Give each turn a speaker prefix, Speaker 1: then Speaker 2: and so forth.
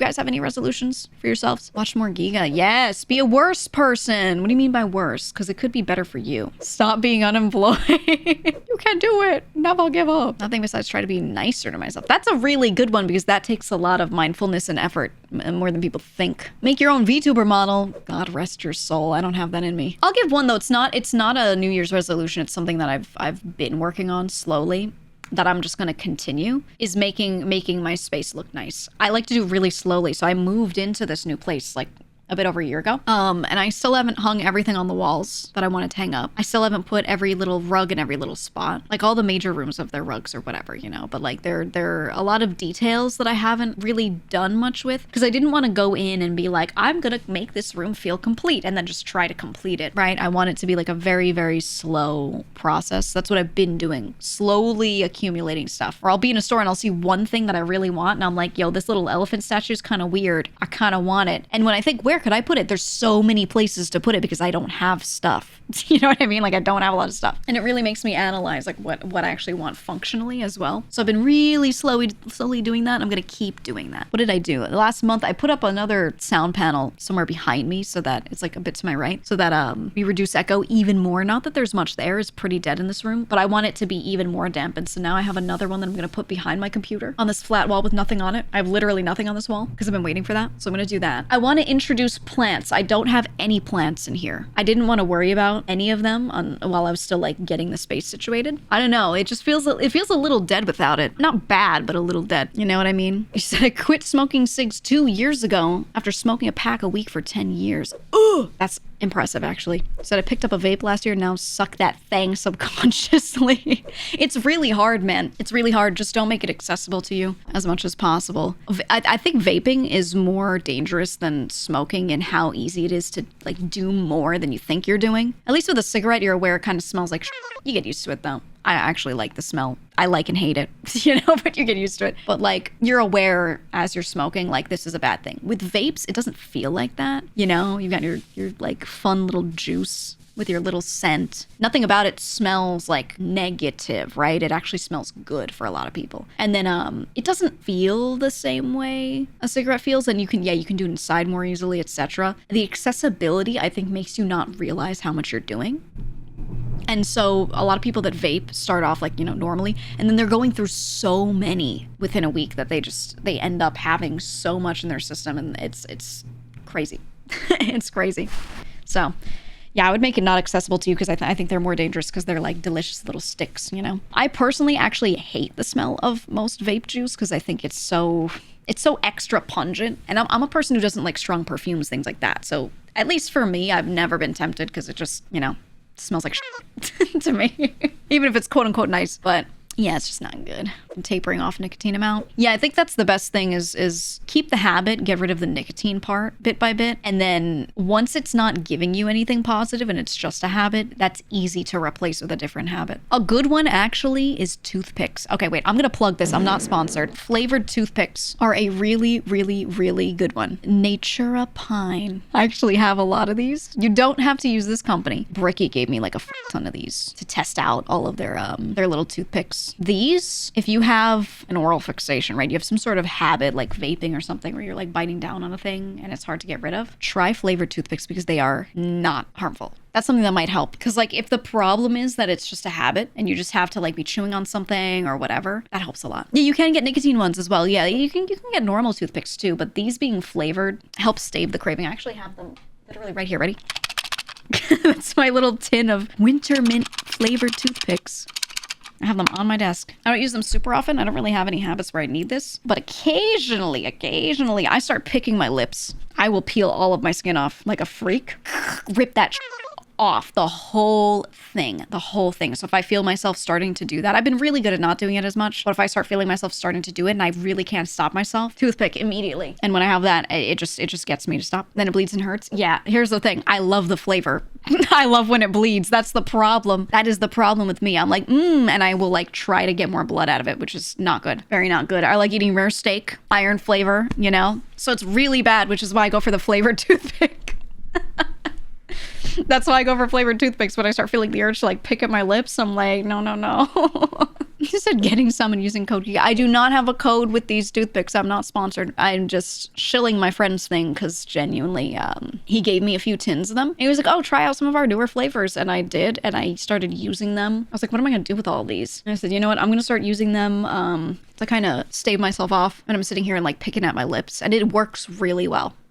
Speaker 1: guys have any resolutions for yourselves? Watch more GEEGA. Yes. Be a worse person. What do you mean by worse? Because it could be better for you. Stop being unemployed. You can't do it. Never give up. Nothing besides try to be nicer to myself. That's a really good one because that takes a lot of mindfulness and effort, more than people think. Make your own VTuber model. God rest your soul. I don't have that in me. I'll give one though. It's not a New Year's resolution. It's something that I've been working on slowly, that I'm just going to continue, is making my space look nice. I like to do really slowly. So I moved into this new place like a bit over a year ago. And I still haven't hung everything on the walls that I wanted to hang up. I still haven't put every little rug in every little spot. Like all the major rooms of their rugs or whatever, you know, but like there are a lot of details that I haven't really done much with because I didn't want to go in and be like, I'm going to make this room feel complete and then just try to complete it, right? I want it to be like a very, very slow process. That's what I've been doing. Slowly accumulating stuff. Or I'll be in a store and I'll see one thing that I really want and I'm like, yo, this little elephant statue is kind of weird. I kind of want it. And when I think, where could I put it? There's so many places to put it because I don't have stuff. You know what I mean? Like I don't have a lot of stuff. And it really makes me analyze like what I actually want functionally as well. So I've been really slowly doing that. I'm going to keep doing that. What did I do? Last month, I put up another sound panel somewhere behind me so that it's like a bit to my right so that we reduce echo even more. Not that there's much there. It's pretty dead in this room, but I want it to be even more dampened. So now I have another one that I'm going to put behind my computer on this flat wall with nothing on it. I have literally nothing on this wall because I've been waiting for that. So I'm going to do that. I want to introduce plants. I don't have any plants in here. I didn't want to worry about any of them while I was still like getting the space situated. I don't know. It just feels a little dead without it. Not bad, but a little dead. You know what I mean? You said I quit smoking cigs 2 years ago after smoking a pack a week for 10 years. Ugh! That's impressive, actually. Said I picked up a vape last year, now suck that thing subconsciously. It's really hard, man. It's really hard. Just don't make it accessible to you as much as possible. I think vaping is more dangerous than smoking in how easy it is to like do more than you think you're doing. At least with a cigarette, you're aware it kind of smells like you get used to it though. I actually like the smell. I like and hate it, you know, but you get used to it. But like, you're aware as you're smoking, like this is a bad thing. With vapes, it doesn't feel like that. You know, you got your like fun little juice with your little scent. Nothing about it smells like negative, right? It actually smells good for a lot of people. And then it doesn't feel the same way a cigarette feels. And you can do it inside more easily, etc. The accessibility, I think, makes you not realize how much you're doing. And so a lot of people that vape start off like, you know, normally, and then they're going through so many within a week that they end up having so much in their system, and it's crazy. It's crazy. So yeah, I would make it not accessible to you because I think they're more dangerous because they're like delicious little sticks, you know? I personally actually hate the smell of most vape juice because I think it's so extra pungent. And I'm a person who doesn't like strong perfumes, things like that. So at least for me, I've never been tempted because it just, you know, smells like shit to me, even if it's quote unquote nice. But yeah, it's just not good. I'm tapering off nicotine amount. Yeah, I think that's the best thing is keep the habit, get rid of the nicotine part bit by bit. And then once it's not giving you anything positive and it's just a habit, that's easy to replace with a different habit. A good one actually is toothpicks. Okay, wait, I'm going to plug this. I'm not sponsored. Flavored toothpicks are a really, really, really good one. Natura Pine. I actually have a lot of these. You don't have to use this company. Bricky gave me like a ton of these to test out all of their little toothpicks. These, if you have an oral fixation, right? You have some sort of habit like vaping or something where you're like biting down on a thing and it's hard to get rid of. Try flavored toothpicks because they are not harmful. That's something that might help. Because like if the problem is that it's just a habit and you just have to like be chewing on something or whatever, that helps a lot. Yeah, you can get nicotine ones as well. Yeah, you can get normal toothpicks too, but these being flavored helps stave the craving. I actually have them literally right here. Ready? That's my little tin of winter mint flavored toothpicks. I have them on my desk. I don't use them super often. I don't really have any habits where I need this. But occasionally, I start picking my lips. I will peel all of my skin off like a freak. Rip that off, the whole thing. So if I feel myself starting to do that, I've been really good at not doing it as much, but if I start feeling myself starting to do it and I really can't stop myself, toothpick immediately. And when I have that, it just gets me to stop. Then it bleeds and hurts. Yeah, here's the thing. I love the flavor. I love when it bleeds. That's the problem. That is the problem with me. I'm like, and I will like try to get more blood out of it, which is not good. Very not good. I like eating rare steak, iron flavor, you know? So it's really bad, which is why I go for the flavored toothpick. That's why I go for flavored toothpicks when I start feeling the urge to like pick at my lips. I'm like, no, no, no. You said getting some and using code GEEGA. I do not have a code with these toothpicks. I'm not sponsored. I'm just shilling my friend's thing because genuinely, he gave me a few tins of them. And he was like, oh, try out some of our newer flavors. And I did. And I started using them. I was like, what am I going to do with all these? And I said, you know what? I'm going to start using them to kind of stave myself off. And I'm sitting here and like picking at my lips. And it works really well.